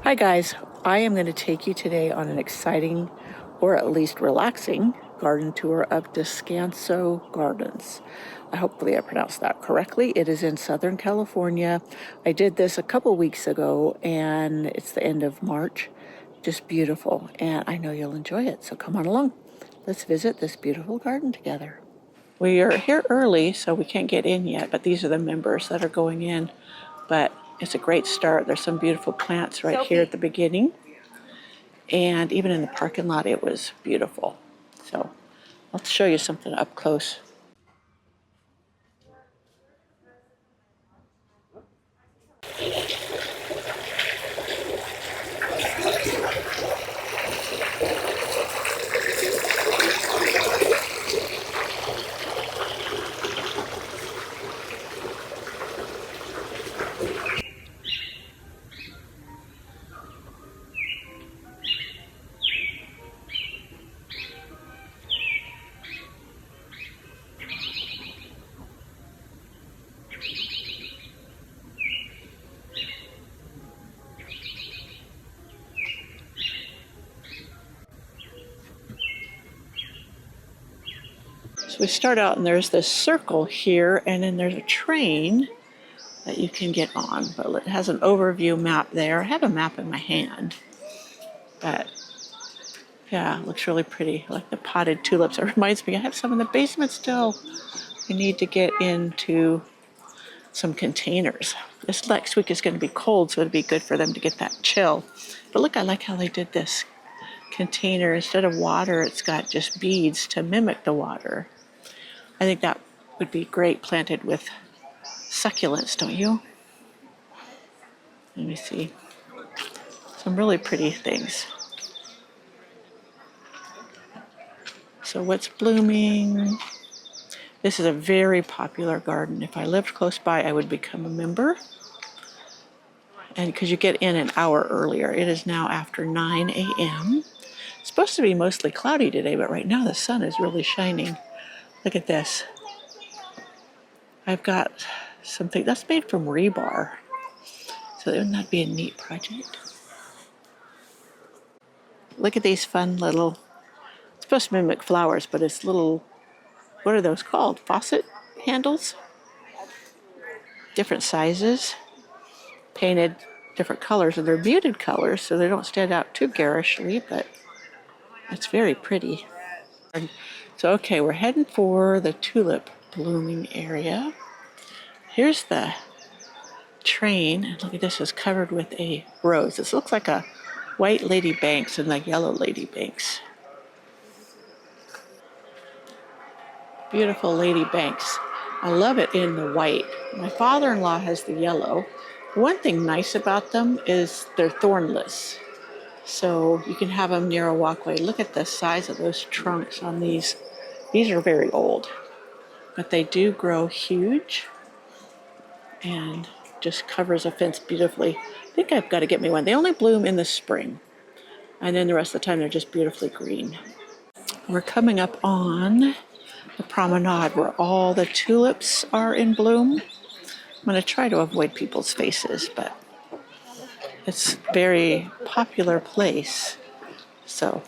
Hi guys, I am going to take you today on an exciting, or at least relaxing, garden tour of Descanso Gardens. Hopefully I pronounced that correctly. It is in Southern California. I did this a couple weeks ago and it's the end of March. Just beautiful, and I know you'll enjoy it, so come on along. Let's visit this beautiful garden together. We are here early, so we can't get in yet, but these are the members that are going in. But it's a great start. There's some beautiful plants right here at the beginning. And even in the parking lot, it was beautiful. So I'll show you something up close. So we start out and there's this circle here, and then there's a train that you can get on, but it has an overview map there. I have a map in my hand, but yeah, it looks really pretty. I like the potted tulips. It reminds me, I have some in the basement still. I need to get into some containers. This next week is going to be cold, so it'd be good for them to get that chill. But look, I like how they did this container. Instead of water, it's got just beads to mimic the water. I think that would be great planted with succulents, don't you? Let me see. Some really pretty things. So what's blooming? This is a very popular garden. If I lived close by, I would become a member. And because you get in an hour earlier. It is now after 9 a.m. It's supposed to be mostly cloudy today, but right now the sun is really shining. Look at this. I've got something that's made from rebar. So wouldn't that be a neat project? Look at these fun little, it's supposed to mimic flowers, but it's little, what are those called? Faucet handles? Different sizes, painted different colors, and they're muted colors, so they don't stand out too garishly, but it's very pretty. So, okay, we're heading for the tulip blooming area. Here's the train, and look at this, is covered with a rose. This looks like a white lady banks and the yellow lady banks. Beautiful lady banks. I love it in the white. My father-in-law has the yellow. One thing nice about them is they're thornless, so you can have them near a walkway. Look at the size of those trunks on these. These are very old, but they do grow huge and just covers a fence beautifully. I think I've got to get me one. They only bloom in the spring, and then the rest of the time they're just beautifully green. We're coming up on the promenade where all the tulips are in bloom. I'm going to try to avoid people's faces, but it's a very popular place. So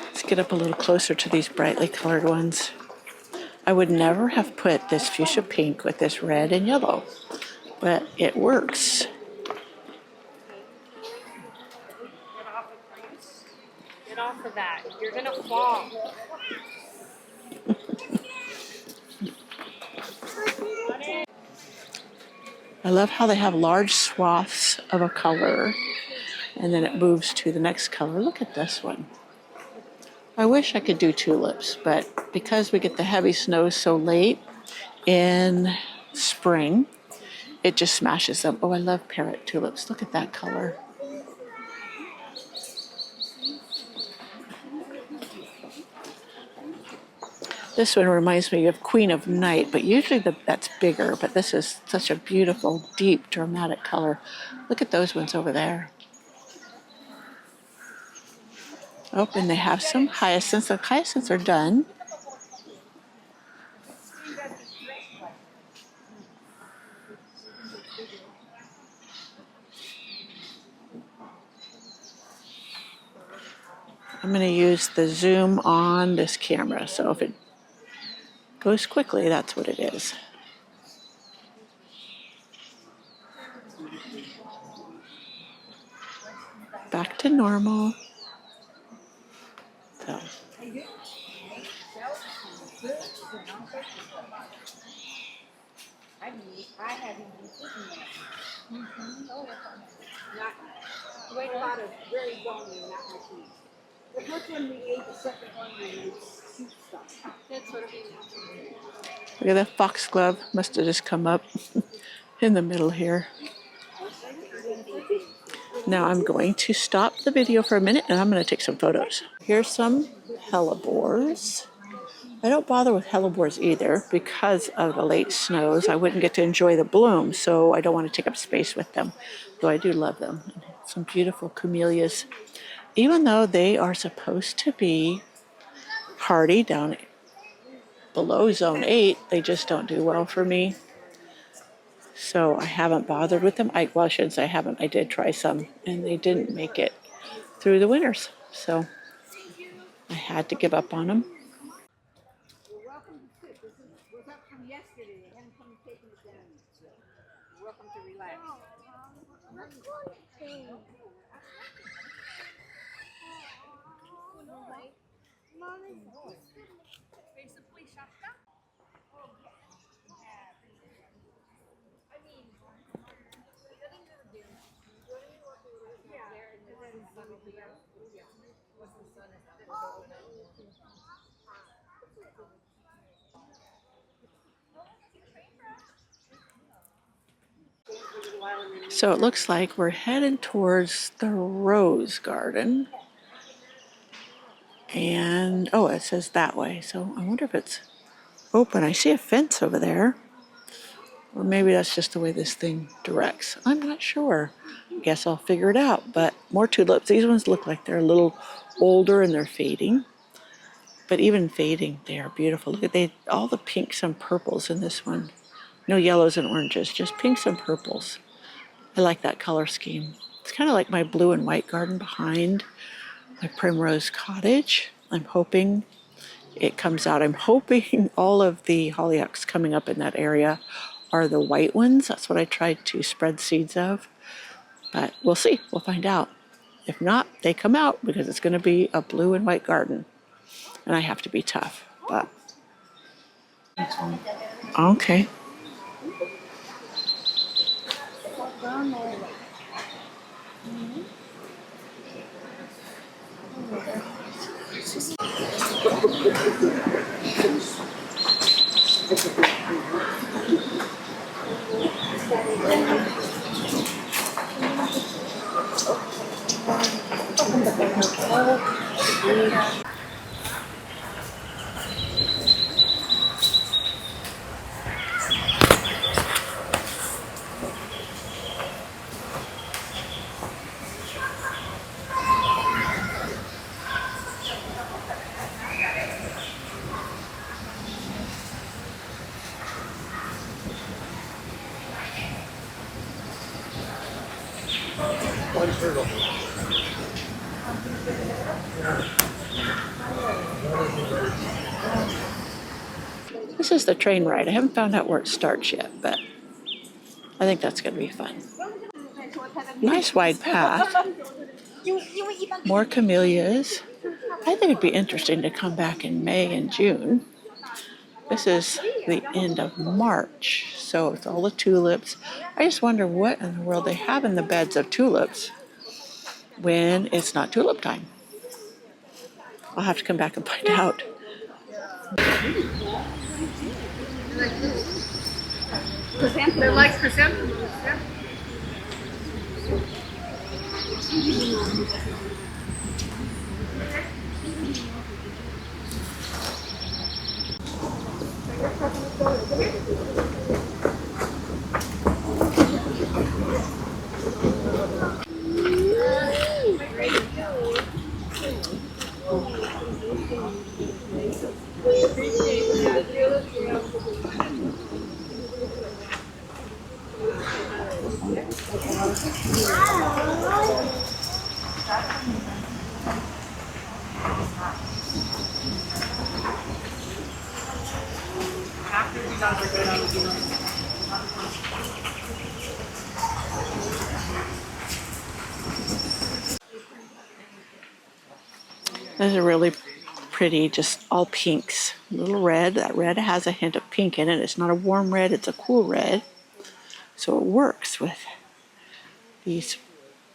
let's get up a little closer to these brightly colored ones. I would never have put this fuchsia pink with this red and yellow, but it works. Get off of that. You're gonna fall. I love how they have large swaths of a color, and then it moves to the next color. Look at this one. I wish I could do tulips, but because we get the heavy snows so late in spring, it just smashes them. Oh, I love parrot tulips. Look at that color. This one reminds me of Queen of Night, but usually that's bigger, but this is such a beautiful, deep, dramatic color. Look at those ones over there. Oh, and they have some hyacinths. The hyacinths are done. I'm going to use the zoom on this camera, so if it goes quickly, that's what it is. Back to normal. So. We ate a lot of very bony, not much meat. The first one we ate, the second one we made soup stuff. That's what I mean. Look at that foxglove. Must have just come up in the middle here. Now I'm going to stop the video for a minute and I'm going to take some photos. Here's some hellebores. I don't bother with hellebores either because of the late snows. I wouldn't get to enjoy the bloom, so I don't want to take up space with them, though I do love them. Some beautiful camellias. Even though they are supposed to be hardy down below zone 8, they just don't do well for me. So I haven't bothered with them. Well, I shouldn't say I haven't. I did try some, and they didn't make it through the winters. So I had to give up on them. You're welcome to sit. This was up from yesterday. They haven't come and taken it down. So you're welcome to relax. So it looks like we're heading towards the rose garden. And, oh, it says that way. So I wonder if it's open. I see a fence over there. Or maybe that's just the way this thing directs. I'm not sure. I guess I'll figure it out. But more tulips. These ones look like they're a little older and they're fading. But even fading, they are beautiful. Look at all the pinks and purples in this one. No yellows and oranges, just pinks and purples. I like that color scheme. It's kind of like my blue and white garden behind my primrose cottage. I'm hoping it comes out. I'm hoping all of the hollyhocks coming up in that area are the white ones. That's what I tried to spread seeds of. But we'll see. We'll find out. If not, they come out because it's going to be a blue and white garden. And I have to be tough. But okay. One turtle. This is the train ride. I haven't found out where it starts yet, but I think that's going to be fun. Nice wide path. More camellias. I think it'd be interesting to come back in May and June. This is the end of March, so it's all the tulips. I just wonder what in the world they have in the beds of tulips when it's not tulip time. I'll have to come back and find out. They're like chrysanthemums, yeah. Those are really pretty, just all pinks. A little red. That red has a hint of pink in it. It's not a warm red, it's a cool red. So it works with these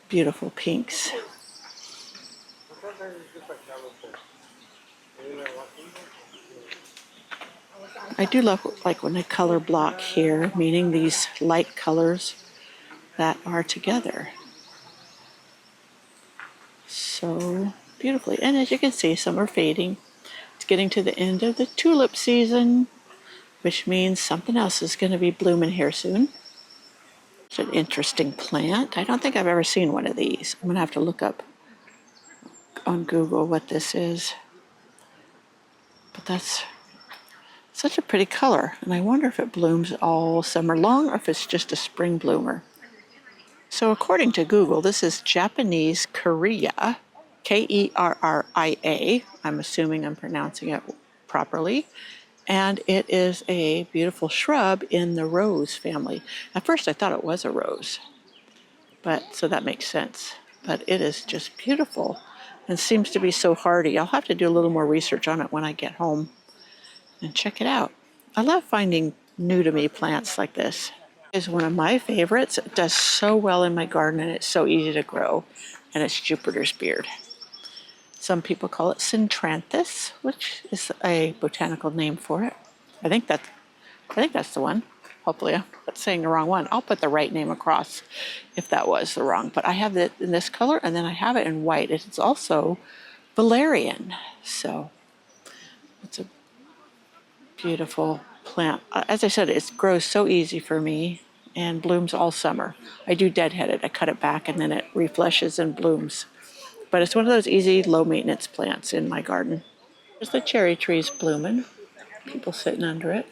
beautiful pinks. I do love like when they color block here, meaning these light colors that are together. So beautifully. And as you can see, some are fading. It's getting to the end of the tulip season, which means something else is going to be blooming here soon. It's an interesting plant. I don't think I've ever seen one of these. I'm going to have to look up on Google what this is. But that's such a pretty color. And I wonder if it blooms all summer long or if it's just a spring bloomer. So according to Google, this is Japanese Keria, Keria. I'm assuming I'm pronouncing it properly. And it is a beautiful shrub in the rose family. At first I thought it was a rose, but so that makes sense. But it is just beautiful and seems to be so hardy. I'll have to do a little more research on it when I get home and check it out. I love finding new to me plants like this. It's one of my favorites. It does so well in my garden and it's so easy to grow, and it's Jupiter's beard. Some people call it Centranthus, which is a botanical name for it. I think that's the one. Hopefully I'm not saying the wrong one. I'll put the right name across if that was the wrong. But I have it in this color, and then I have it in white. It's also valerian. So it's a beautiful plant. As I said, it grows so easy for me and blooms all summer. I do deadhead it. I cut it back and then it refleshes and blooms. But it's one of those easy, low maintenance plants in my garden. There's the cherry trees blooming. People sitting under it.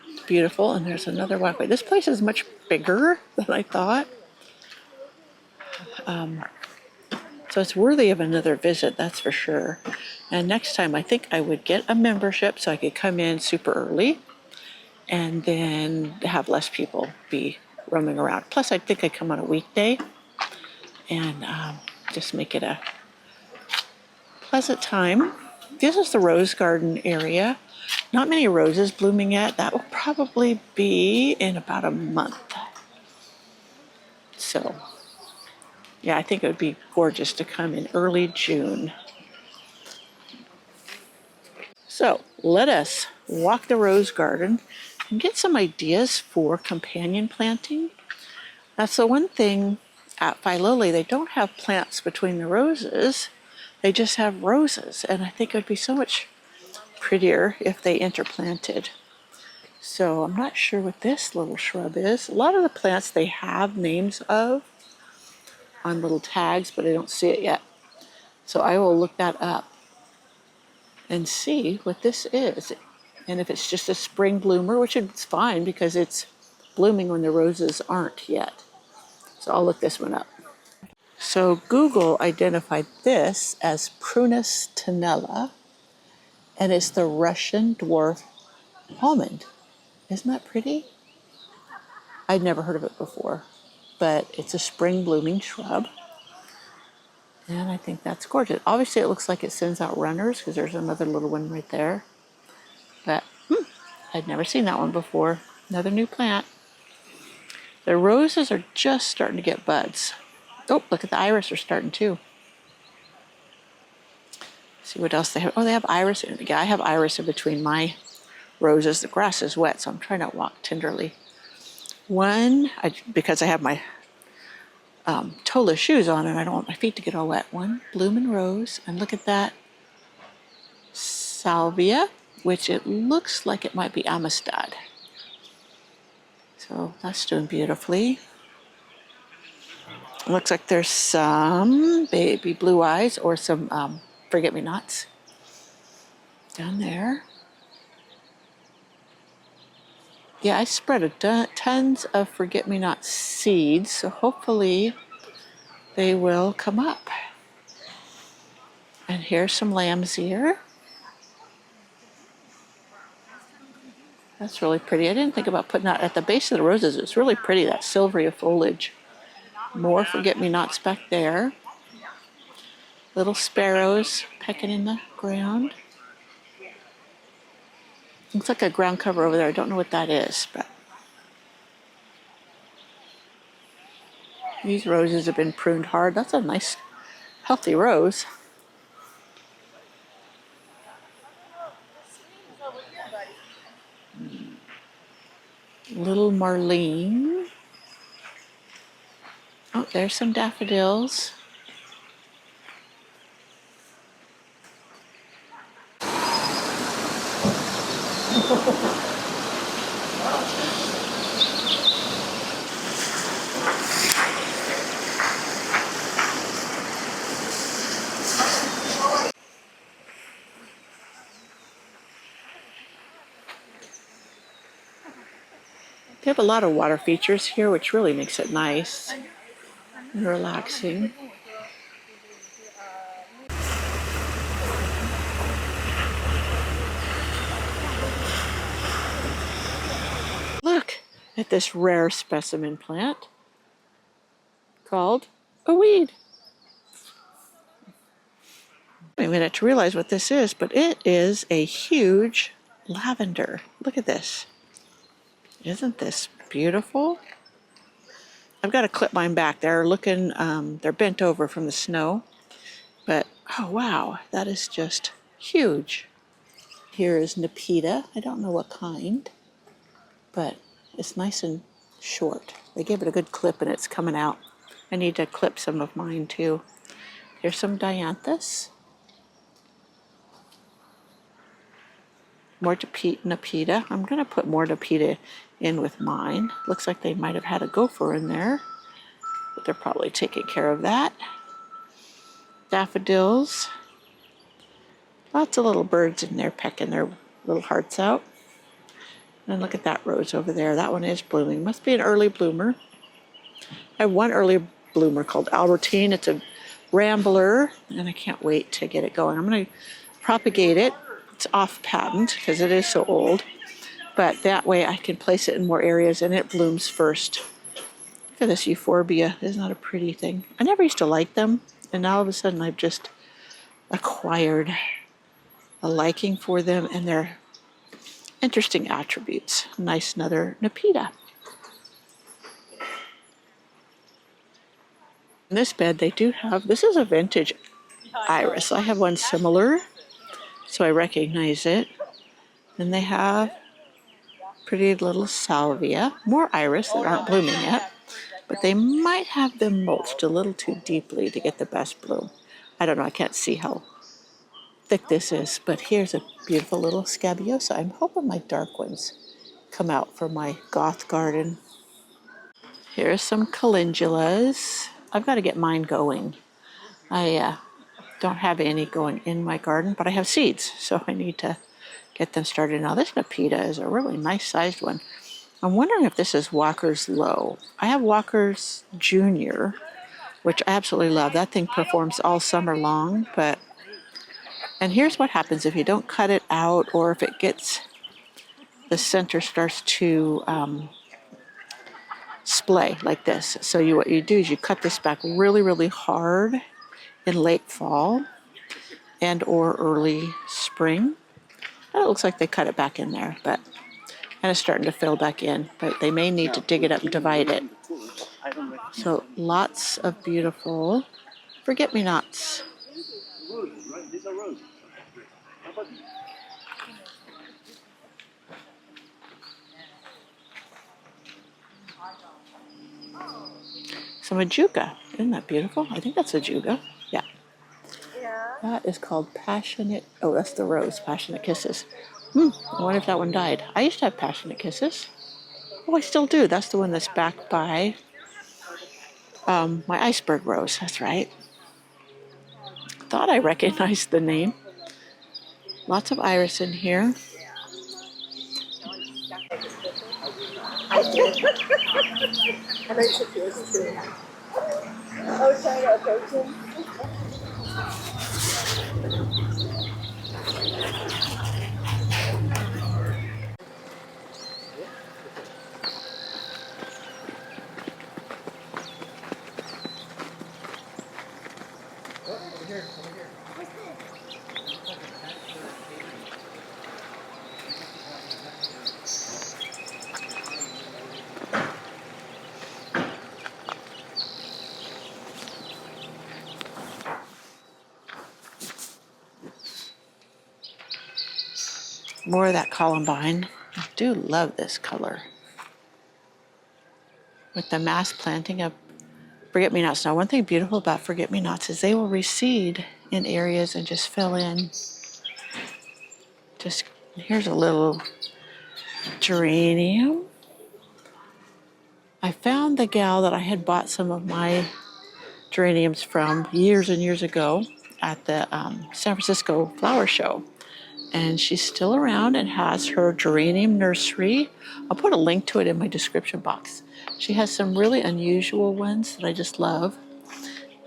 It's beautiful. And there's another walkway. This place is much bigger than I thought. So it's worthy of another visit, that's for sure. And next time I think I would get a membership so I could come in super early and then have less people be roaming around. Plus I think I come on a weekday and just make it a pleasant time. This is the rose garden area. Not many roses blooming yet. That will probably be in about a month. So yeah, I think it would be gorgeous to come in early June. So let us walk the rose garden and get some ideas for companion planting. That's the one thing at Philoli, they don't have plants between the roses. They just have roses, and I think it would be so much prettier if they interplanted. So I'm not sure what this little shrub is. A lot of the plants they have names of on little tags, but I don't see it yet. So I will look that up and see what this is. And if it's just a spring bloomer, which is fine because it's blooming when the roses aren't yet. So I'll look this one up. So Google identified this as Prunus tenella, and it's the Russian dwarf almond. Isn't that pretty? I'd never heard of it before, but it's a spring blooming shrub. And I think that's gorgeous. Obviously, it looks like it sends out runners because there's another little one right there. But I'd never seen that one before. Another new plant. The roses are just starting to get buds. Oh, look at the iris are starting too. See what else they have. Oh, they have iris. Yeah, I have iris in between my roses. The grass is wet, so I'm trying to walk tenderly. Because I have my toeless shoes on and I don't want my feet to get all wet. One blooming rose, and look at that salvia, which it looks like it might be amistad. So that's doing beautifully. Looks like there's some baby blue eyes or some forget-me-nots down there. Yeah, I spread tons of forget-me-not seeds, so hopefully they will come up. And here's some lamb's ear. That's really pretty. I didn't think about putting that at the base of the roses. It's really pretty, that silvery foliage. More forget-me-nots back there. Little sparrows pecking in the ground. Looks like a ground cover over there. I don't know what that is, but these roses have been pruned hard. That's a nice, healthy rose. Little Marlene. Oh, there's some daffodils. They have a lot of water features here, which really makes it nice and relaxing. Look at this rare specimen plant called a weed. I minute to realize what this is, but it is a huge lavender. Look at this. Isn't this beautiful? I've got to clip mine back. They're looking, they're bent over from the snow, but oh wow, that is just huge. Here is Nepeta. I don't know what kind, but it's nice and short. They gave it a good clip and it's coming out. I need to clip some of mine too. Here's some dianthus. More Nepeta. I'm going to put more Nepeta in with mine. Looks like they might have had a gopher in there, but they're probably taking care of that. Daffodils. Lots of little birds in there pecking their little hearts out. And look at that rose over there. That one is blooming. Must be an early bloomer. I have one early bloomer called Albertine. It's a rambler, and I can't wait to get it going. I'm going to propagate it. It's off patent because it is so old, but that way I can place it in more areas and it blooms first. Look at this euphorbia. Isn't that a pretty thing? I never used to like them, and now all of a sudden I've just acquired a liking for them and their interesting attributes. Nice another Nepeta. In this bed they do have, this is a vintage iris. I have one similar, so I recognize it. Then they have pretty little salvia, more iris that aren't blooming yet, but they might have them mulched a little too deeply to get the best bloom. I don't know, I can't see how thick this is, but here's a beautiful little scabiosa. I'm hoping my dark ones come out for my goth garden. Here's some calendulas. I've got to get mine going. I don't have any going in my garden, but I have seeds, so I need to get them started. Now this Nepeta is a really nice sized one. I'm wondering if this is Walker's Low. I have Walker's Junior, which I absolutely love. That thing performs all summer long, and here's what happens if you don't cut it out, or if it gets, the center starts to splay like this. So what you do is you cut this back really, really hard in late fall and or early spring. And it looks like they cut it back in there, but and it's starting to fill back in, but they may need to dig it up and divide it. So lots of beautiful forget-me-nots. Some ajuga. Isn't that beautiful? I think that's ajuga. Yeah. That is called Passionate. Oh, that's the rose. Passionate Kisses. I wonder if that one died. I used to have Passionate Kisses. Oh, I still do. That's the one that's back by my iceberg rose. That's right. Thought I recognized the name. Lots of iris in here. More of that columbine. I do love this color. With the mass planting of forget-me-nots. Now, one thing beautiful about forget-me-nots is they will reseed in areas and just fill in. Just here's a little geranium. I found the gal that I had bought some of my geraniums from years and years ago at the San Francisco Flower Show. And she's still around and has her geranium nursery. I'll put a link to it in my description box. She has some really unusual ones that I just love.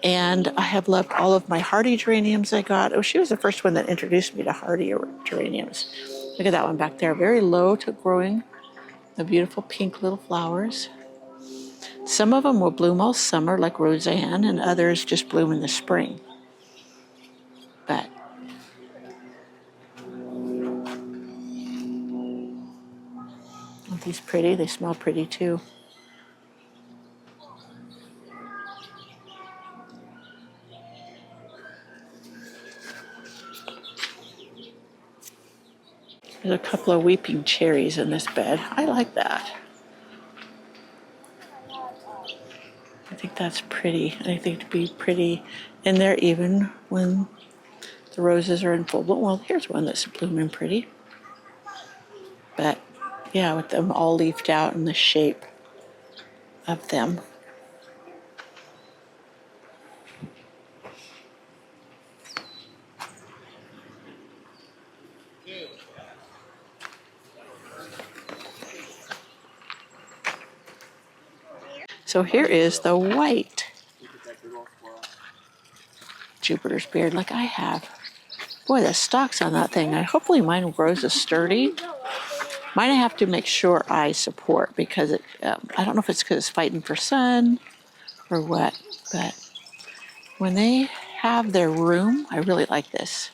And I have loved all of my hardy geraniums I got. Oh, she was the first one that introduced me to hardy geraniums. Look at that one back there, very low to growing, the beautiful pink little flowers. Some of them will bloom all summer like Roseanne, and others just bloom in the spring. But aren't these pretty? They smell pretty too. There's a couple of weeping cherries in this bed. I like that. I think that's pretty. I think to be pretty in there even when the roses are in full bloom. Well, here's one that's blooming pretty. But yeah, with them all leafed out in the shape of them. So here is the white Jupiter's beard like I have. Boy, the stalks on that thing. Hopefully mine grows as sturdy. Mine I have to make sure I support because it, I don't know if it's because it's fighting for sun or what, but when they have their room, I really like this.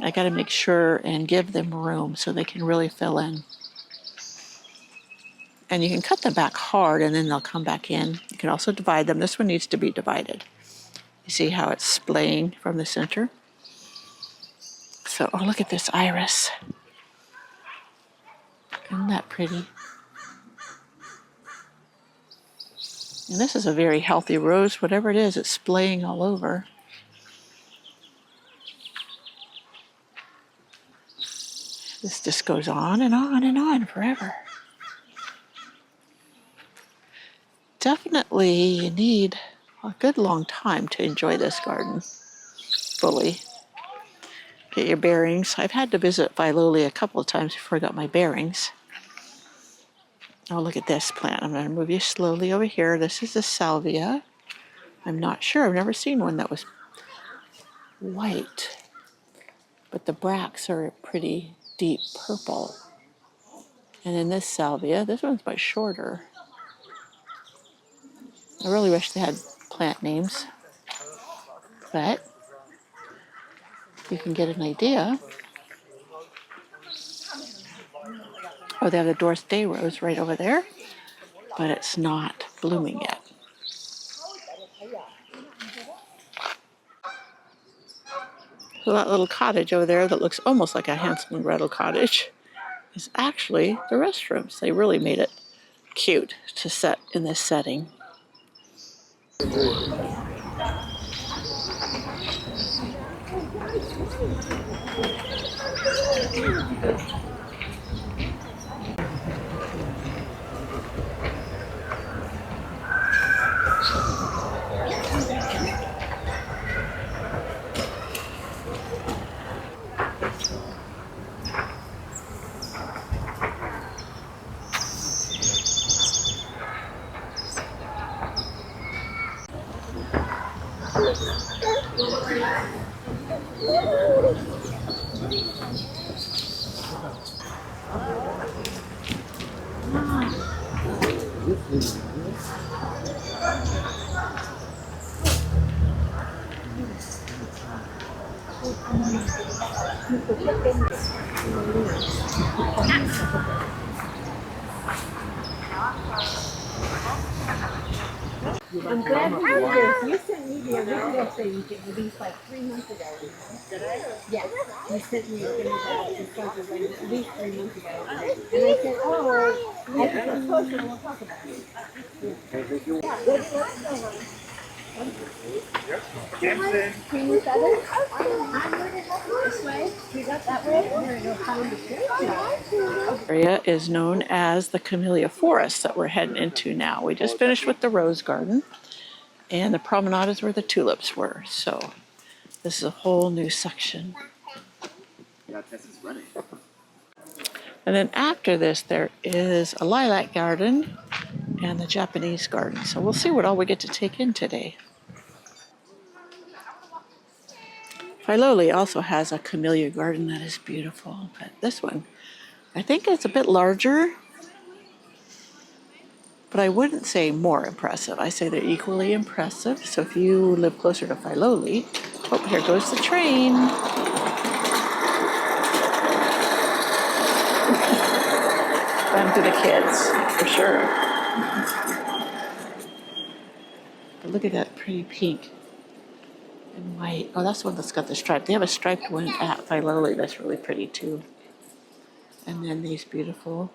I got to make sure and give them room so they can really fill in. And you can cut them back hard and then they'll come back in. You can also divide them. This one needs to be divided. You see how it's splaying from the center? So, oh, look at this iris. Isn't that pretty? And this is a very healthy rose. Whatever it is, it's splaying all over. This just goes on and on and on forever. Definitely you need a good long time to enjoy this garden fully. Get your bearings. I've had to visit Filoli a couple of times before I got my bearings. Oh, look at this plant. I'm going to move you slowly over here. This is a salvia. I'm not sure. I've never seen one that was white. But the bracts are a pretty deep purple. And then this salvia, this one's much shorter. I really wish they had plant names, but you can get an idea. Oh, they have the Doris Day rose right over there, but it's not blooming yet. So that little cottage over there that looks almost like a Hansel and Gretel cottage is actually the restrooms. They really made it cute to set in this setting. I'm glad you did this. You sent me the original thing to release like 3 months ago. Did I? Yes. You sent me a thing about Descanso Gardens at least 3 months ago. And I said, oh, I have to post it and we'll talk about it. Creamy feathers. This way. We got that way. We're going to go find the tree. Area is known as the Camellia Forest that we're heading into now. We just finished with the rose garden, and the promenade is where the tulips were. So this is a whole new section. And then after this, there is a lilac garden and the Japanese garden. So we'll see what all we get to take in today. Filoli also has a camellia garden that is beautiful, but this one, I think it's a bit larger, but I wouldn't say more impressive. I say they're equally impressive. So if you live closer to Filoli, oh, here goes the train. Fun for the kids, for sure. But look at that pretty pink and white. Oh, that's the one that's got the stripe. They have a striped one at Filoli that's really pretty too. And then these beautiful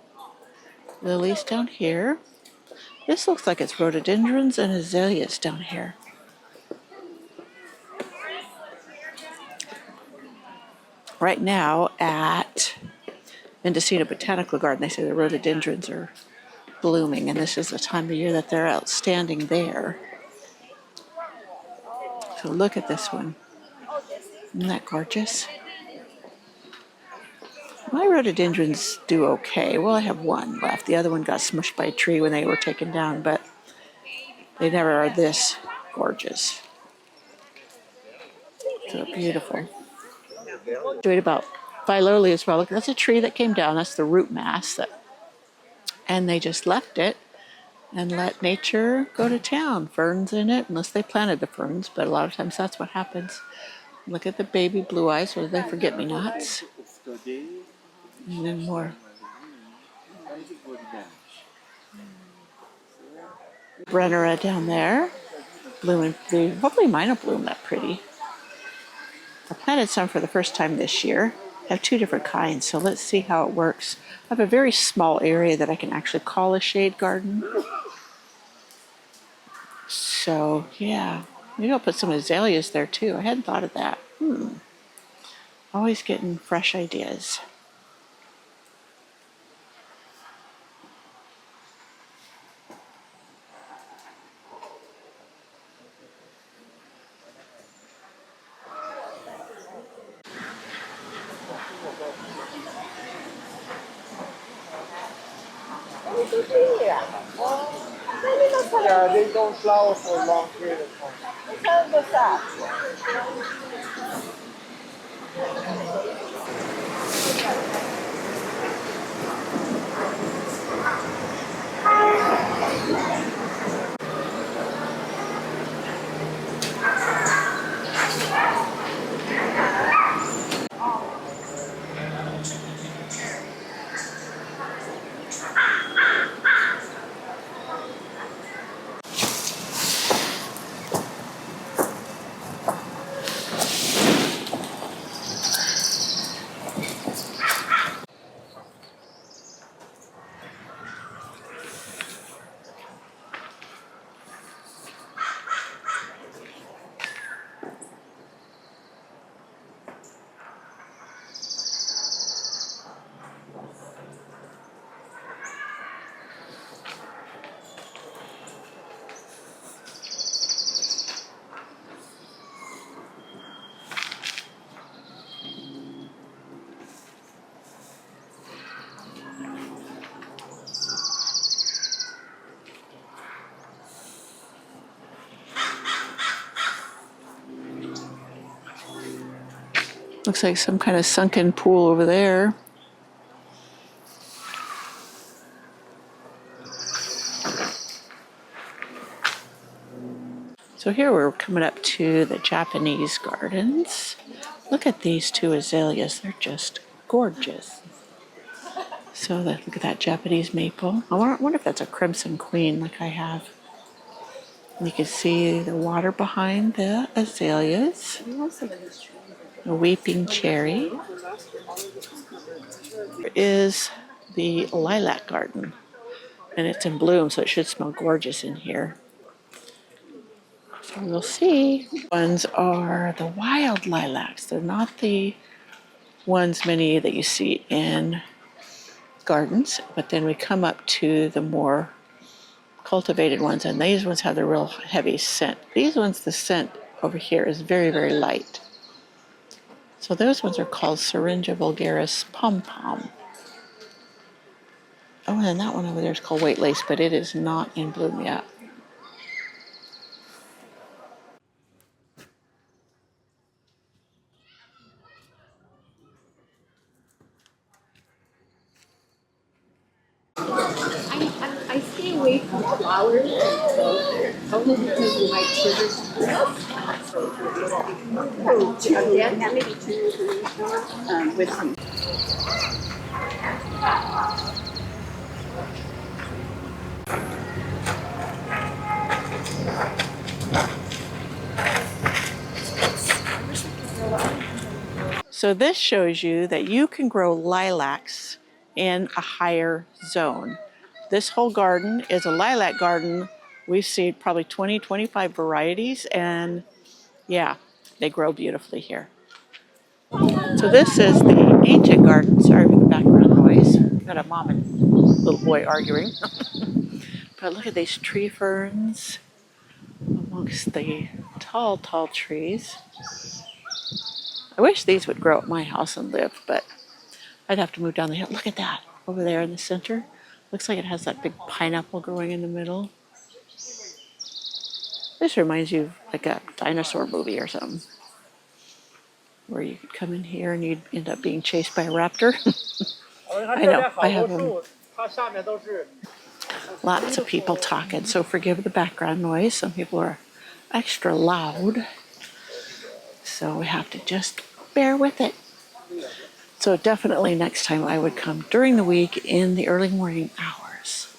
lilies down here. This looks like it's rhododendrons and azaleas down here. Right now at Mendocino Botanical Garden, they say the rhododendrons are blooming, and this is the time of year that they're outstanding there. So look at this one. Isn't that gorgeous? My rhododendrons do okay. Well, I have one left. The other one got smushed by a tree when they were taken down, but they never are this gorgeous. So beautiful. Enjoyed about Filoli as well. Look, that's a tree that came down. That's the root mass. And they just left it and let nature go to town. Ferns in it, unless they planted the ferns, but a lot of times that's what happens. Look at the baby blue eyes, or they forget-me-nots. And then more. Brennera down there, blooming blue. Hopefully mine will bloom that pretty. I planted some for the first time this year. I have 2 different kinds, so let's see how it works. I have a very small area that I can actually call a shade garden. So, yeah. Maybe I'll put some azaleas there too. I hadn't thought of that. Always getting fresh ideas. Yeah, they don't flower for a long period of time. Looks like some kind of sunken pool over there. So here we're coming up to the Japanese gardens. Look at these two azaleas. They're just gorgeous. So look at that Japanese maple. I wonder if that's a crimson queen like I have. And you can see the water behind the azaleas. A weeping cherry. Here is the lilac garden. And it's in bloom, so it should smell gorgeous in here. So we'll see. Ones are the wild lilacs. They're not the ones many that you see in gardens, but then we come up to the more cultivated ones, and these ones have the real heavy scent. These ones, the scent over here is very, very light. So those ones are called Syringa vulgaris pom-pom. Oh, and then that one over there is called white lace, but it is not in bloom yet. I stay away from flowers only because you might trigger something else. Yeah, maybe two with some. So this shows you that you can grow lilacs in a higher zone. This whole garden is a lilac garden. We've seen probably 20, 25 varieties, and yeah, they grow beautifully here. So this is the ancient garden. Sorry for the background noise. Got a mom and little boy arguing. But look at these tree ferns amongst the tall, tall trees. I wish these would grow at my house and live, but I'd have to move down the hill. Look at that over there in the center. Looks like it has that big pineapple growing in the middle. This reminds you of like a dinosaur movie or something, where you could come in here and you'd end up being chased by a raptor. I know, I have them. Lots of people talking, so forgive the background noise. Some people are extra loud, so we have to just bear with it. So definitely next time I would come during the week in the early morning hours.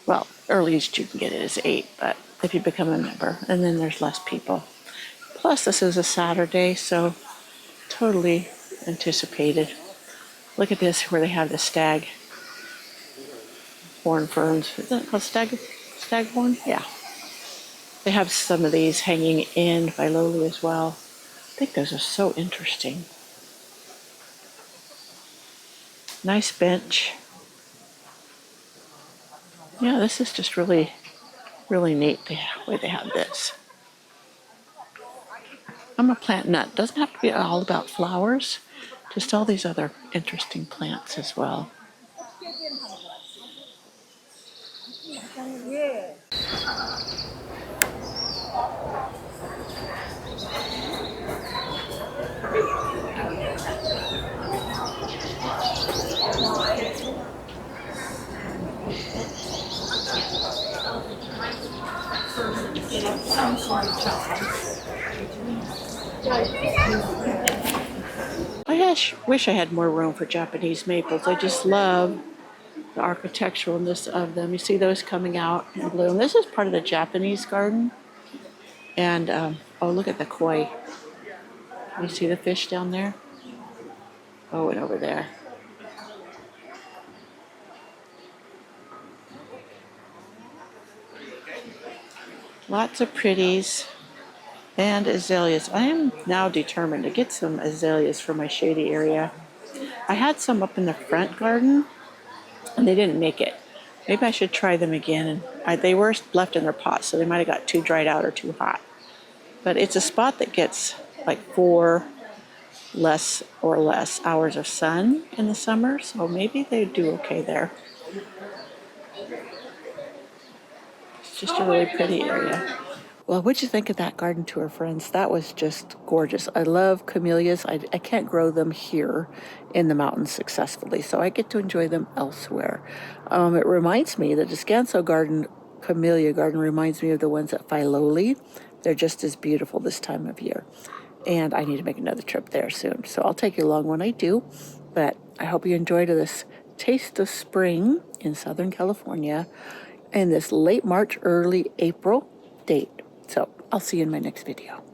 Well, earliest you can get it is 8, but if you become a member, and then there's less people. Plus this is a Saturday, so totally anticipated. Look at this, where they have the stag horn ferns. Is that called staghorn? Yeah. They have some of these hanging in by Lowly as well. I think those are so interesting. Nice bench. Yeah, this is just really, really neat the way they have this. I'm a plant nut. Doesn't have to be all about flowers, just all these other interesting plants as well. I wish I had more room for Japanese maples. I just love the architecturalness of them. You see those coming out in bloom. This is part of the Japanese garden. And, oh, look at the koi. You see the fish down there? Oh, and over there. Lots of pretties and azaleas. I am now determined to get some azaleas for my shady area. I had some up in the front garden, and they didn't make it. Maybe I should try them again. And they were left in their pots, so they might have got too dried out or too hot. But it's a spot that gets like 4 less hours of sun in the summer, so maybe they do okay there. It's just a really pretty area. Well, what'd you think of that garden tour, friends? That was just gorgeous. I love camellias. I can't grow them here in the mountains successfully, so I get to enjoy them elsewhere. It reminds me, the Descanso garden, camellia garden, reminds me of the ones at Filoli. They're just as beautiful this time of year. And I need to make another trip there soon, so I'll take you along when I do. But I hope you enjoyed this taste of spring in Southern California in this late March, early April date. So I'll see you in my next video.